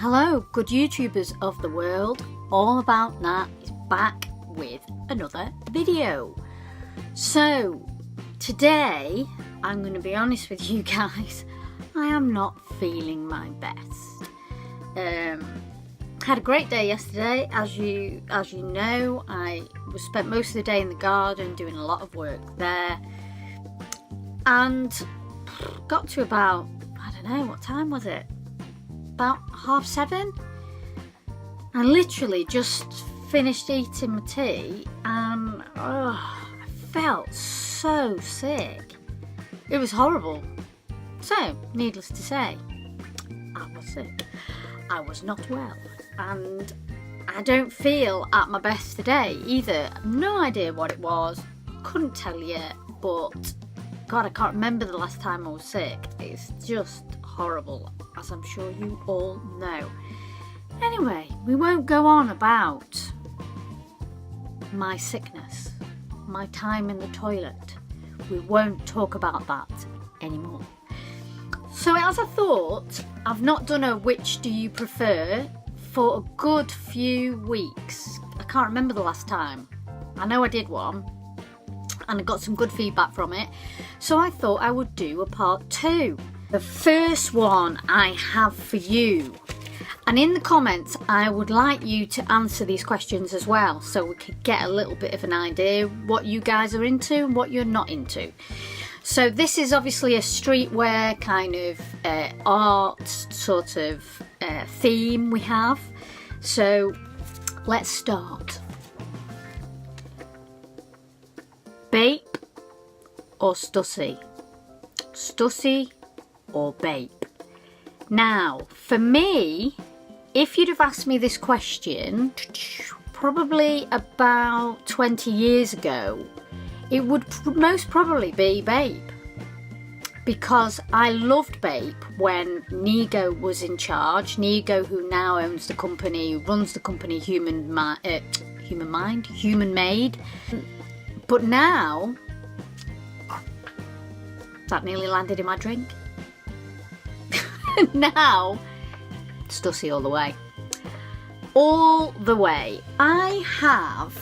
Hello, good YouTubers of the world. All About Nat is back with another video. So, today, I'm going to be honest with you guys, I am not feeling my best. Had a great day yesterday. As you know, I spent most of the day in the garden doing a lot of work there, and got to about, I don't know, what time was it? About 7:30. I literally just finished eating my tea and I felt so sick. It was horrible. So, needless to say, I was sick. I was not well, and I don't feel at my best today either. No idea what it was, couldn't tell you, but God, I can't remember the last time I was sick. It's just horrible, as I'm sure you all know. Anyway, we won't go on about my sickness, my time in the toilet. We won't talk about that anymore. So as I thought, I've not done a which do you prefer for a good few weeks. I can't remember the last time. I know I did one and I got some good feedback from it. So I thought I would do a part 2. The first one I have for you. And in the comments, I would like you to answer these questions as well, so we could get a little bit of an idea what you guys are into and what you're not into. So this is obviously a streetwear kind of art sort of theme we have. So let's start. Bape or Stassi? Stassi or Bape? Now, for me, if you'd have asked me this question probably about 20 years ago, it would most probably be Bape, because I loved Bape when Nego was in charge. Nego, who now owns the company, runs the company Human Made. But now, that nearly landed in my drink. Now, Stassi all the way. All the way. I have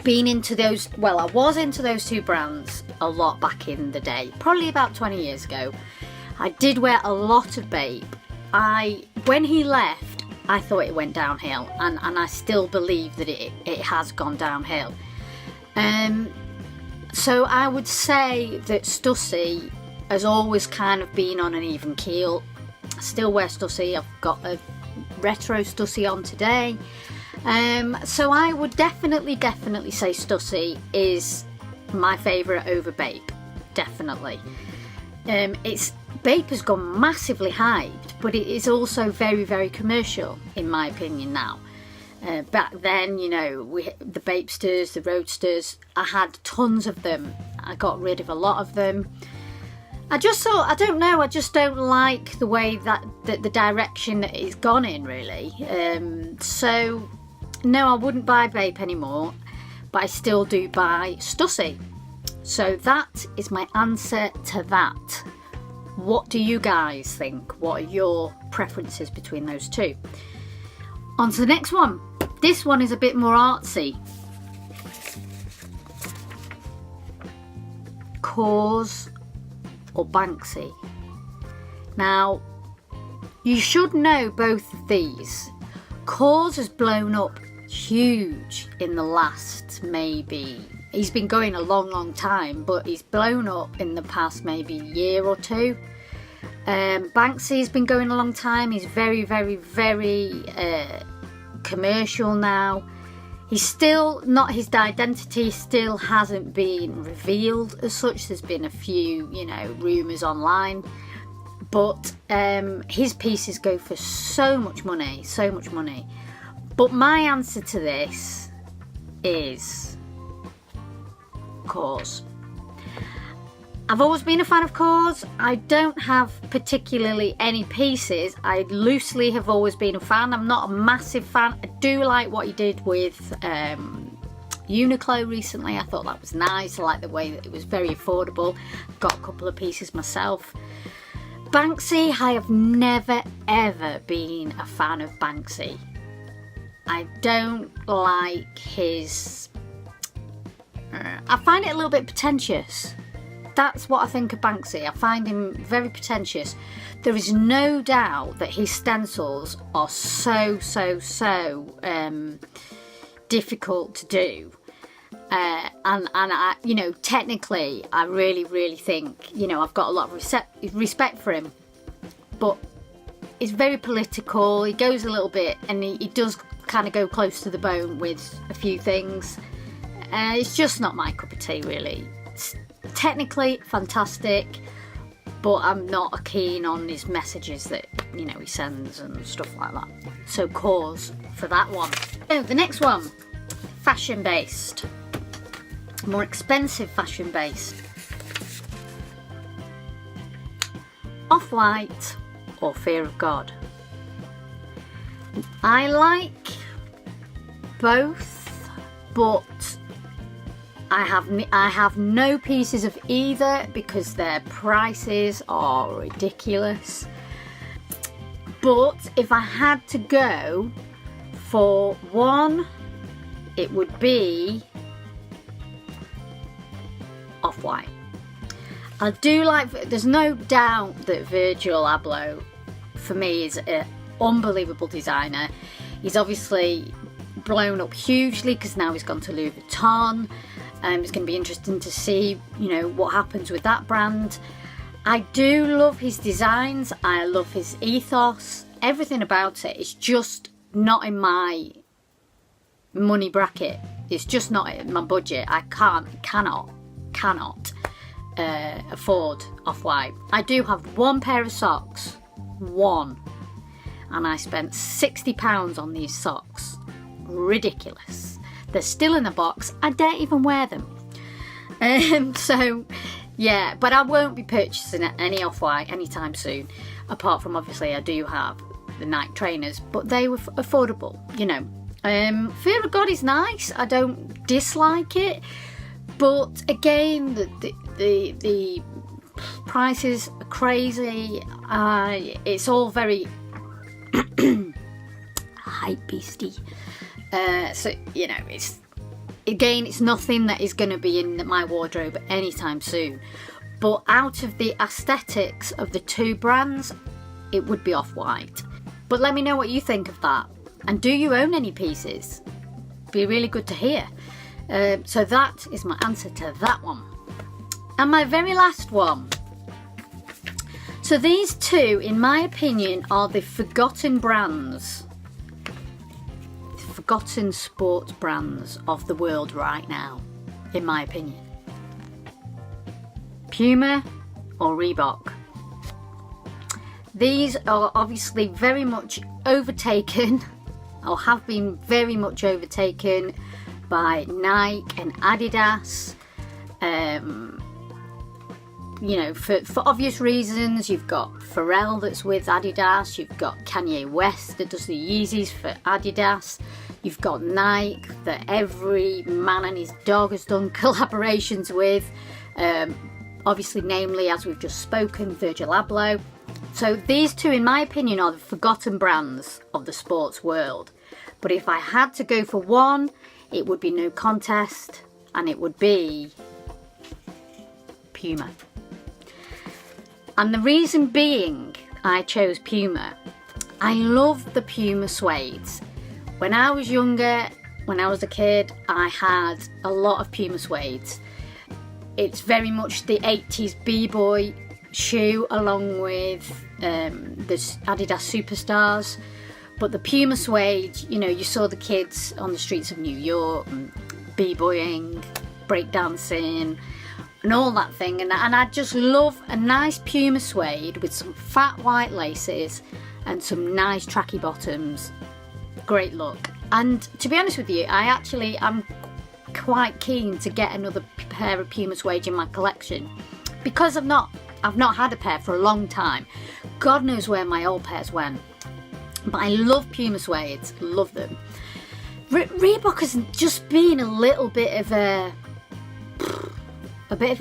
been into those, well, I was into those two brands a lot back in the day, probably about 20 years ago. I did wear a lot of Bape. When he left, I thought it went downhill, and I still believe that it has gone downhill. So I would say that Stassi has always kind of been on an even keel. I still wear Stassi. I've got a retro Stassi on today. So I would definitely say Stassi is my favourite over Bape. Definitely. Bape has gone massively hyped, but it is also very commercial in my opinion now. Back then, you know, the Bapesters, the Roadsters, I had tons of them. I got rid of a lot of them. I just thought, I don't know, I just don't like the way that the direction that it's gone in, really. So, no, I wouldn't buy Bape anymore, but I still do buy Stassi. So that is my answer to that. What do you guys think? What are your preferences between those two? On to the next one. This one is a bit more artsy. Cause or Banksy? Now, you should know both of these. Cause has blown up huge in the last, maybe, he's been going a long time, but he's blown up in the past maybe year or two. Banksy's been going a long time. He's very commercial now. He's still not, his identity still hasn't been revealed as such. There's been a few, you know, rumours online, but his pieces go for so much money. But my answer to this is Cause. I've always been a fan of Cause. I don't have particularly any pieces. I loosely have always been a fan. I'm not a massive fan. I do like what he did with Uniqlo recently. I thought that was nice. I like the way that it was very affordable. Got a couple of pieces myself. Banksy, I have never ever been a fan of Banksy. I don't like his... I find it a little bit pretentious. That's what I think of Banksy. I find him very pretentious. There is no doubt that his stencils are so difficult to do. And I, you know, technically, I really think, you know, I've got a lot of respect for him. But it's very political. He goes a little bit, and he does kind of go close to the bone with a few things. It's just not my cup of tea, really. It's technically fantastic, but I'm not keen on his messages that, you know, he sends and stuff like that. So cause for that one. Oh, the next one, fashion based. More expensive fashion based. OffWhite or Fear of God. I like both, but I have no pieces of either because their prices are ridiculous. But if I had to go for one, it would be OffWhite. I do like, there's no doubt that Virgil Abloh for me is an unbelievable designer. He's obviously blown up hugely because now he's gone to Louis Vuitton. It's going to be interesting to see, you know, what happens with that brand. I do love his designs. I love his ethos. Everything about it is just not in my money bracket. It's just not in my budget. I cannot afford OffWhite. I do have one pair of socks, one, and I spent £60 on these socks. Ridiculous. They're still in the box. I don't even wear them. So yeah, but I won't be purchasing any OffWhite anytime soon, apart from obviously I do have the Nike trainers, but they were affordable, you know. Fear of God is nice. I don't dislike it, but again, the prices are crazy. It's all very hype beasty. So, you know, it's nothing that is going to be in my wardrobe anytime soon. But out of the aesthetics of the two brands, it would be OffWhite. But let me know what you think of that. And do you own any pieces? Be really good to hear. So that is my answer to that one. And my very last one. So these two, in my opinion, are the forgotten brands. Forgotten sports brands of the world right now, in my opinion. Puma or Reebok. These are obviously very much overtaken, or have been very much overtaken by Nike and Adidas. You know, for obvious reasons. You've got Pharrell that's with Adidas, you've got Kanye West that does the Yeezys for Adidas, you've got Nike that every man and his dog has done collaborations with, obviously namely, as we've just spoken, Virgil Abloh. So these two, in my opinion, are the forgotten brands of the sports world. But if I had to go for one, it would be no contest, and it would be Puma. And the reason being I chose Puma, I love the Puma suedes. When I was younger, when I was a kid, I had a lot of Puma suedes. It's very much the 80s b-boy shoe, along with the Adidas Superstars. But the Puma suede, you know, you saw the kids on the streets of New York and b-boying, breakdancing, and all that thing. And I just love a nice Puma suede with some fat white laces and some nice tracky bottoms. Great look. And to be honest with you, I'm quite keen to get another pair of Puma suede in my collection, because I've not had a pair for a long time. God knows where my old pairs went. But I love Puma suedes, love them. Reebok has just been a little bit of a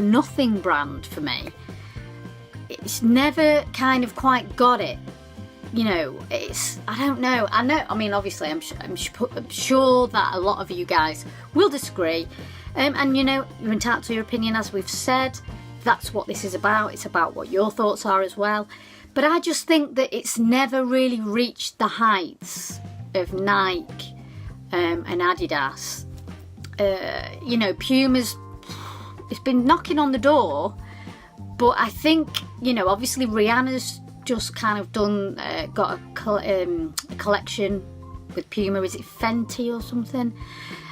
nothing brand for me. it's never kind of quite got it. You know, it's, I don't know. I mean, obviously, I'm sure that a lot of you guys will disagree. And, you know, you're entitled to your opinion, as we've said. That's what this is about. It's about what your thoughts are as well. But I just think that it's never really reached the heights of Nike and Adidas. You know, Puma's, it's been knocking on the door. But I think, you know, obviously Rihanna's just kind of done, got a collection with Puma. Is it Fenty or something?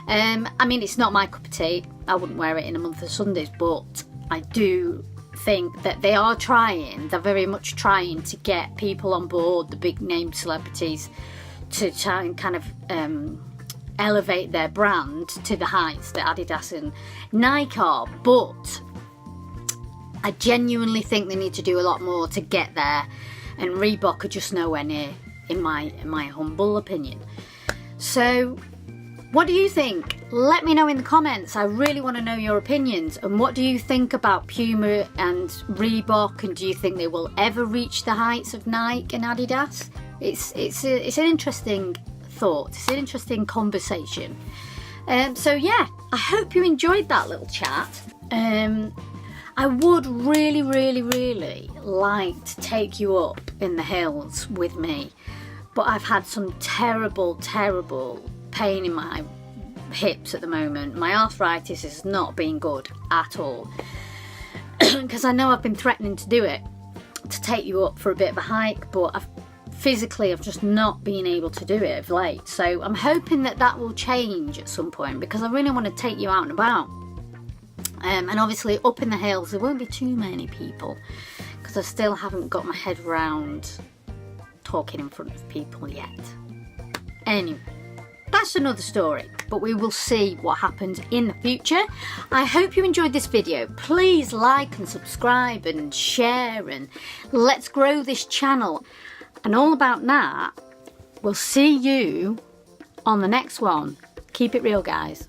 I mean, it's not my cup of tea. I wouldn't wear it in a month of Sundays, but I do think that they are trying. They're very much trying to get people on board, the big name celebrities, to try and kind of elevate their brand to the heights that Adidas and Nike are. But I genuinely think they need to do a lot more to get there, and Reebok are just nowhere near, in my humble opinion. So what do you think? Let me know in the comments. I really want to know your opinions. And what do you think about Puma and Reebok? And do you think they will ever reach the heights of Nike and Adidas? It's an interesting thought. It's an interesting conversation. So yeah, I hope you enjoyed that little chat. I would really, really, really like to take you up in the hills with me, but I've had some terrible, terrible pain in my hips at the moment. My arthritis has not been good at all, because I know I've been threatening to do it, to take you up for a bit of a hike, but I've just not been able to do it of late. So I'm hoping that that will change at some point, because I really want to take you out and about. And obviously up in the hills there won't be too many people, because I still haven't got my head around talking in front of people yet. Anyway, that's another story, but we will see what happens in the future. I hope you enjoyed this video. Please like and subscribe and share, and let's grow this channel. And all about that, we'll see you on the next one. Keep it real, guys.